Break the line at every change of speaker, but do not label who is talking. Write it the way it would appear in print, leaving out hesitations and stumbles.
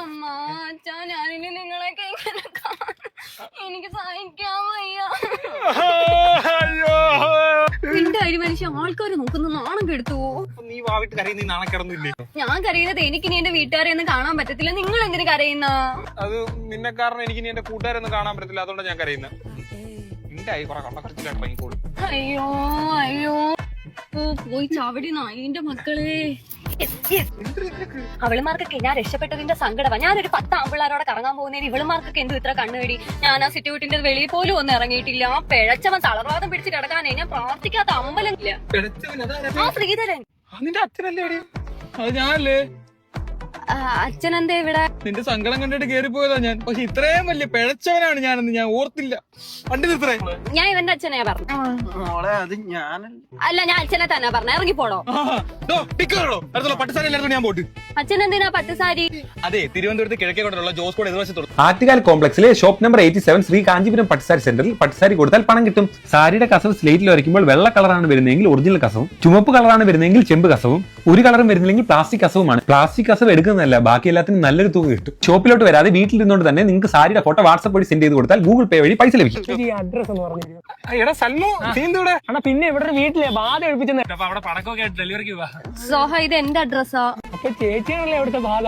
അമ്മ അച്ഛാ ഞാനിനി നിങ്ങളൊക്കെ ഇങ്ങനെ എനിക്ക് സഹിക്കാൻ വയ്യ. എന്റെ അരി മനുഷ്യ ആൾക്കാര് നോക്കുന്ന നാണം കെടുത്തു.
നീ വാവിട്ട് കരയുന്ന നാണക്കിടന്നില്ലേ?
ഞാൻ കരയുന്നത് എനിക്ക് നീ എന്റെ വീട്ടുകാരെ ഒന്നും കാണാൻ പറ്റത്തില്ല. നിങ്ങൾ എന്തിനു കരയുന്ന?
അത് നിന്നെ കാരണം എനിക്ക് നീ എന്റെ കൂട്ടുകാരൊന്നും കാണാൻ പറ്റത്തില്ല, അതുകൊണ്ടാണ് ഞാൻ കരയുന്നത്. നിന്റെ ആയി കുറെ കള്ളക്കടച്ചിലാണ് പൈക്കോളൂ.
അയ്യോ അയ്യോ പോയി ചാവടി നായിന്റെ മക്കളെ. അവളുമാർക്കൊക്കെ ഞാൻ രക്ഷപ്പെട്ടതിന്റെ സങ്കടമാ. ഞാനൊരു 10 ആമ്പിള്ളാരോടെ കറങ്ങാൻ പോകുന്നതിന് ഇവളുമാർക്കൊക്കെ എന്തു ഇത്ര കണ്ണുകടി. ഞാൻ ആ സിറ്റുവിട്ടിന്റെ വെളിയിൽ പോലും ഒന്നും ഇറങ്ങിയിട്ടില്ല. ആ പിഴച്ചവൻ തളർവാദം പിടിച്ച് കിടക്കാനേ ഞാൻ പ്രാർത്ഥിക്കാത്ത അമ്പലം ഇല്ല. ആ ശ്രീധരൻ
നിന്റെ അച്ഛനല്ലേ? അത് ഞാനല്ലേ?
അച്ഛനെന്താ ഇവിടെ?
നിന്റെ സങ്കടം കണ്ടിട്ട് കേറിപ്പോയതാ ഞാൻ. പക്ഷെ ഇത്രയും വലിയ പിഴച്ചവനാണ് ഞാനെന്ന് ഞാൻ ഓർത്തില്ല. പണ്ട് ഇത്രേ
ഞാൻ ഇവന്റെ അച്ഛനെയാ പറഞ്ഞു. അല്ല ഞാൻ അച്ഛനെ തന്നെ പറഞ്ഞു. ഇറങ്ങിപ്പോടോ.
പട്ടുസാരി ഞാൻ പോട്ട്.
അച്ഛൻ എന്തിനാ പട്ടുസാരി?
അതെ, തിരുവനന്തപുരത്ത് കിഴക്കേക്കോട്ടുള്ള ജോസ്കോട് എതിർവശത്തോട്
ആറ്റുകാൽ കോംപ്ലക്സിലെ ഷോപ്പ് നമ്പർ 87 ശ്രീ കാഞ്ചീപുരം പട്ടുസാരി സെന്ററിൽ പട്ടുസാരി കൊടുത്താൽ പണം കിട്ടും. സാരിയുടെ കസവ് സ്ലേറ്റിൽ വരയ്ക്കുമ്പോൾ വെള്ള കളറാണ് വരുന്നതെങ്കിൽ ഒറിജിനൽ കസവും, ചുമപ്പ് കളറാണ് വരുന്നതെങ്കിൽ ചെമ്പ് കസവും, ഒരു കളറും വരുന്നില്ലെങ്കിൽ പ്ലാസ്റ്റിക് കസവുമാണ്. പ്ലാസ്റ്റിക് കസവ് എടുക്കുന്നതല്ല, ബാക്കി എല്ലാത്തിനും നല്ലൊരു തുക കിട്ടും. ഷോപ്പിലോട്ട് വരാതെ വീട്ടിൽ ഇരുന്നുകൊണ്ട് തന്നെ നിങ്ങൾക്ക് സാരിയുടെ ഫോട്ടോ വാട്സ്ആപ്പ് വഴി സെൻഡ് ചെയ്ത് കൊടുത്താൽ ഗൂഗിൾ പേ വഴി പൈസ ലഭിക്കും.
അഡ്രസ് എന്ന് പറഞ്ഞു
പിന്നെ
ഇവിടെ വീട്ടിലെ ബാധ ഒഴിപ്പിച്ചെന്ന്.
അവിടെ പണക്കൊക്കെ ഡെലിവറിക്ക്
സോഹ ഇത് എന്റെ അഡ്രസ്സാ.
അപ്പൊ ചേച്ചിയാണല്ലേ അവിടുത്തെ ബാധ.